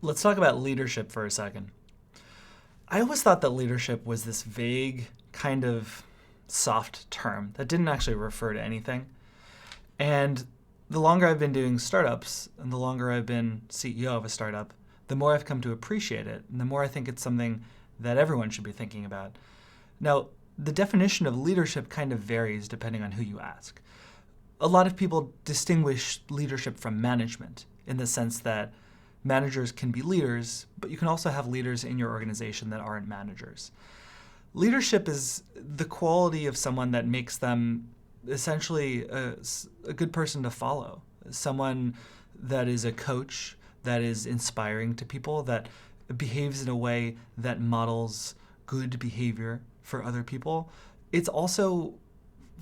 Let's talk about leadership for a second. I always thought that leadership was this vague, kind of soft term that didn't actually refer to anything. And the longer I've been doing startups and the longer I've been CEO of a startup, the more I've come to appreciate it and the more I think it's something that everyone should be thinking about. Now, the definition of leadership kind of varies depending on who you ask. A lot of people distinguish leadership from management in the sense that managers can be leaders, but you can also have leaders in your organization that aren't managers. Leadership is the quality of someone that makes them essentially a good person to follow, someone that is a coach, that is inspiring to people, that behaves in a way that models good behavior for other people. It's also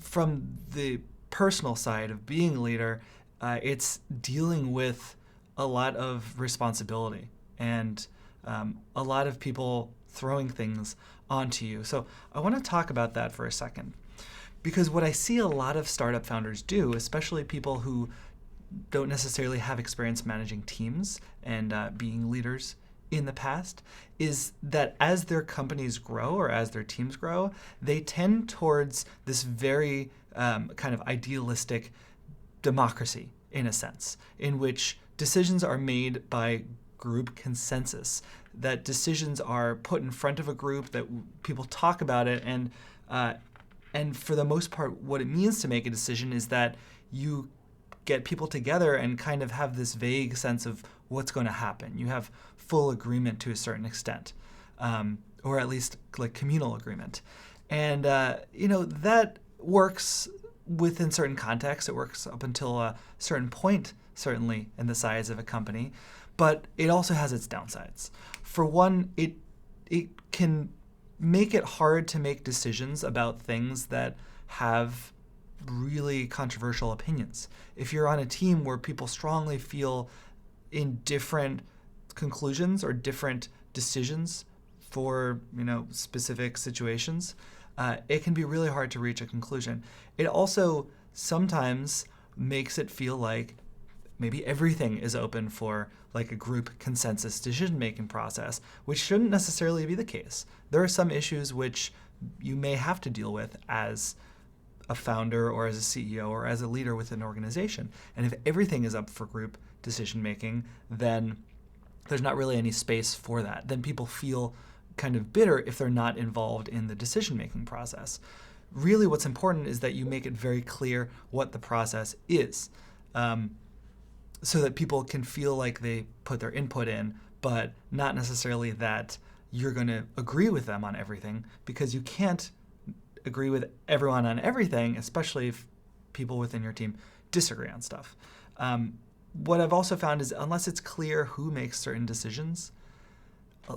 from the personal side of being a leader, it's dealing with a lot of responsibility and a lot of people throwing things onto you. So I want to talk about that for a second. Because what I see a lot of startup founders do, especially people who don't necessarily have experience managing teams and being leaders in the past, is that as their companies grow or as their teams grow, they tend towards this very kind of idealistic democracy, in a sense, in which decisions are made by group consensus, that decisions are put in front of a group, that people talk about it, and for the most part, what it means to make a decision is that you get people together and kind of have this vague sense of what's going to happen. You have full agreement to a certain extent, or at least like communal agreement. And, that works within certain contexts. It works up until a certain point, certainly in the size of a company, but it also has its downsides. For one, it can make it hard to make decisions about things that have really controversial opinions. If you're on a team where people strongly feel in different conclusions or different decisions for specific situations, it can be really hard to reach a conclusion. It also sometimes makes it feel like maybe everything is open for like a group consensus decision-making process, which shouldn't necessarily be the case. There are some issues which you may have to deal with as a founder or as a CEO or as a leader within an organization. And if everything is up for group decision-making, then there's not really any space for that. Then people feel kind of bitter if they're not involved in the decision-making process. Really what's important is that you make it very clear what the process is. So that people can feel like they put their input in, but not necessarily that you're going to agree with them on everything, because you can't agree with everyone on everything, especially if people within your team disagree on stuff. What I've also found is unless it's clear who makes certain decisions,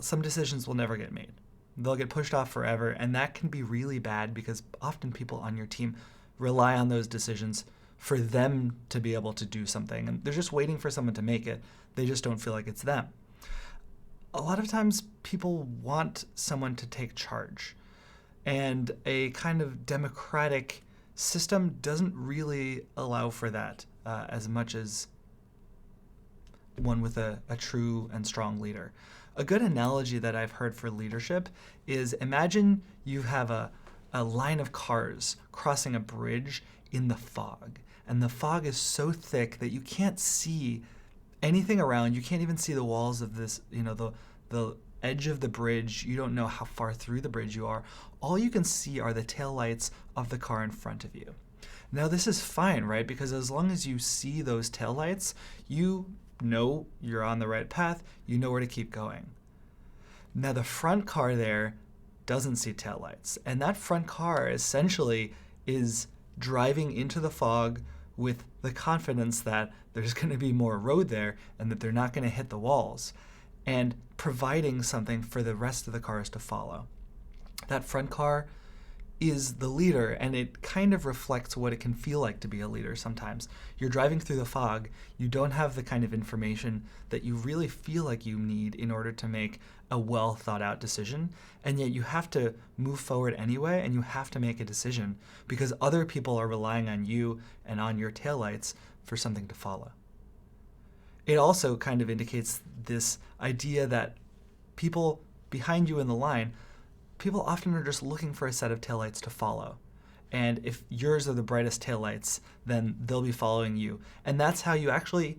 some decisions will never get made. They'll get pushed off forever, and that can be really bad because often people on your team rely on those decisions for them to be able to do something. And they're just waiting for someone to make it. They just don't feel like it's them. A lot of times people want someone to take charge. And a kind of democratic system doesn't really allow for that as much as one with a true and strong leader. A good analogy that I've heard for leadership is imagine you have a line of cars crossing a bridge in the fog. And the fog is so thick that you can't see anything around. You can't even see the walls of this, the edge of the bridge. You don't know how far through the bridge you are. All you can see are the taillights of the car in front of you. Now this is fine, right? Because as long as you see those taillights, you know you're on the right path. You know where to keep going. Now the front car there doesn't see taillights. And that front car essentially is driving into the fog with the confidence that there's going to be more road there and that they're not going to hit the walls, and providing something for the rest of the cars to follow. That front car is the leader, and it kind of reflects what it can feel like to be a leader sometimes. You're driving through the fog, you don't have the kind of information that you really feel like you need in order to make a well thought out decision, and yet you have to move forward anyway, and you have to make a decision because other people are relying on you and on your taillights for something to follow. It also kind of indicates this idea that people behind you in the line, people often are just looking for a set of taillights to follow. And if yours are the brightest taillights, then they'll be following you. And that's how you actually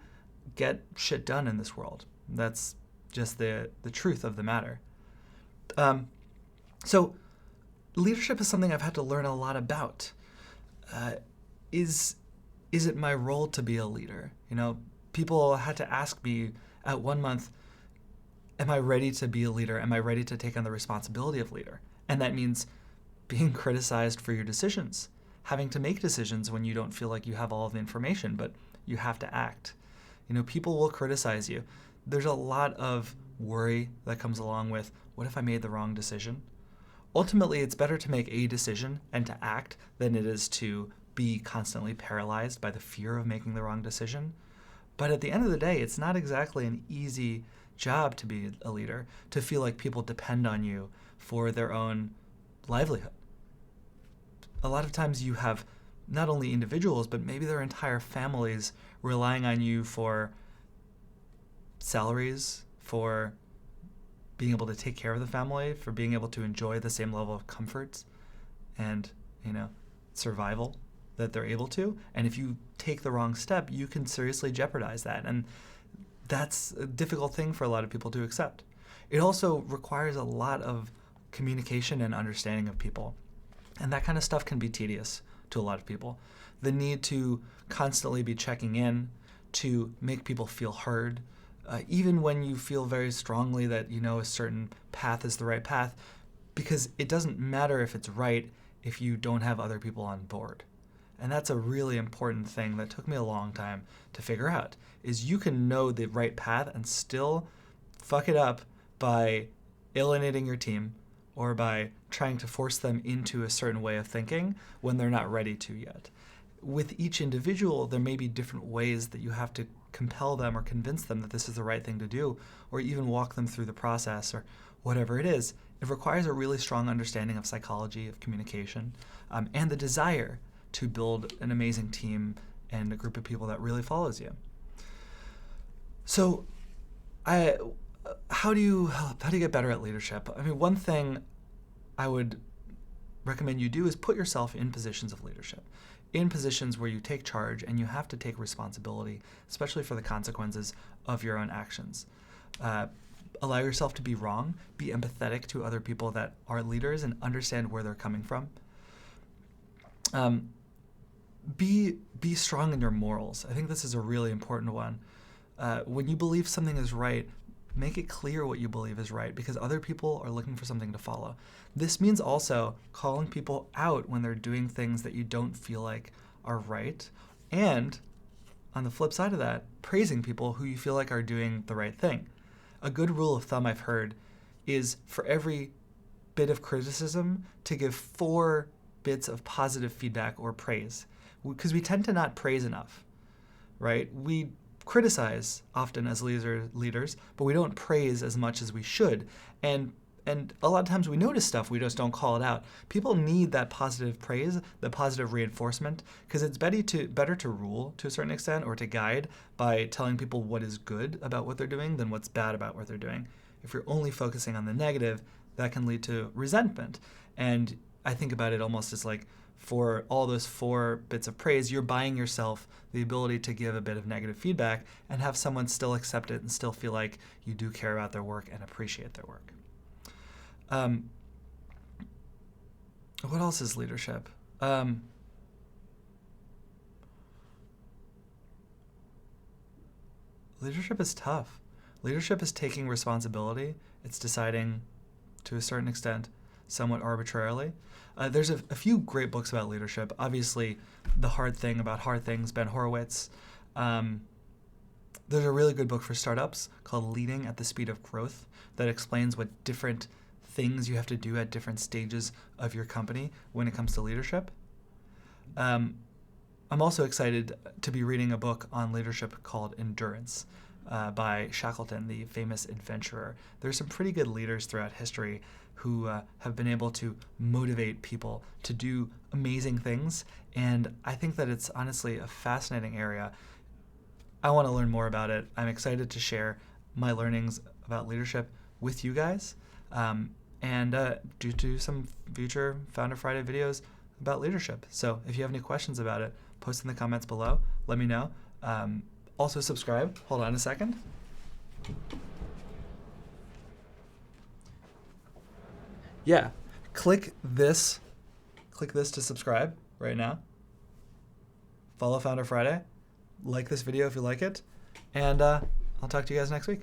get shit done in this world. That's just the truth of the matter. So leadership is something I've had to learn a lot about. Is it my role to be a leader? People had to ask me at 1 month, am I ready to be a leader? Am I ready to take on the responsibility of leader? And that means being criticized for your decisions, having to make decisions when you don't feel like you have all of the information, but you have to act. People will criticize you. There's a lot of worry that comes along with, what if I made the wrong decision? Ultimately, it's better to make a decision and to act than it is to be constantly paralyzed by the fear of making the wrong decision. But at the end of the day, it's not exactly an easy job to be a leader, to feel like people depend on you for their own livelihood. A lot of times you have not only individuals, but maybe their entire families relying on you for salaries, for being able to take care of the family, for being able to enjoy the same level of comforts and, survival that they're able to. And if you take the wrong step, you can seriously jeopardize that. And that's a difficult thing for a lot of people to accept. It also requires a lot of communication and understanding of people. And that kind of stuff can be tedious to a lot of people. The need to constantly be checking in, to make people feel heard, even when you feel very strongly that a certain path is the right path, because it doesn't matter if it's right if you don't have other people on board. And that's a really important thing that took me a long time to figure out, is you can know the right path and still fuck it up by alienating your team or by trying to force them into a certain way of thinking when they're not ready to yet. With each individual, there may be different ways that you have to compel them or convince them that this is the right thing to do, or even walk them through the process or whatever it is. It requires a really strong understanding of psychology, of communication, and the desire to build an amazing team and a group of people that really follows you. So how do you get better at leadership? I mean, one thing I would recommend you do is put yourself in positions of leadership, in positions where you take charge and you have to take responsibility, especially for the consequences of your own actions. Allow yourself to be wrong, be empathetic to other people that are leaders and understand where they're coming from. Be strong in your morals. I think this is a really important one. When you believe something is right, make it clear what you believe is right, because other people are looking for something to follow. This means also calling people out when they're doing things that you don't feel like are right, and on the flip side of that, praising people who you feel like are doing the right thing. A good rule of thumb I've heard is for every bit of criticism to give 4 bits of positive feedback or praise, because we tend to not praise enough, right? We criticize often as leaders, but we don't praise as much as we should. And a lot of times we notice stuff, we just don't call it out. People need that positive praise, the positive reinforcement, because it's better to rule to a certain extent or to guide by telling people what is good about what they're doing than what's bad about what they're doing. If you're only focusing on the negative, that can lead to resentment. And I think about it almost as like, for all those 4 bits of praise, you're buying yourself the ability to give a bit of negative feedback and have someone still accept it and still feel like you do care about their work and appreciate their work. What else is leadership? Leadership is tough. Leadership is taking responsibility. It's deciding, to a certain extent, somewhat arbitrarily. There's a few great books about leadership. Obviously, The Hard Thing About Hard Things, Ben Horowitz. There's a really good book for startups called Leading at the Speed of Growth that explains what different things you have to do at different stages of your company when it comes to leadership. I'm also excited to be reading a book on leadership called Endurance by Shackleton, the famous adventurer. There's some pretty good leaders throughout history who have been able to motivate people to do amazing things. And I think that it's honestly a fascinating area. I want to learn more about it. I'm excited to share my learnings about leadership with you guys, and do some future Founder Friday videos about leadership. So if you have any questions about it, post in the comments below. Let me know. Also subscribe. Hold on a second. Yeah, click this to subscribe right now. Follow Founder Friday. Like this video if you like it. And I'll talk to you guys next week.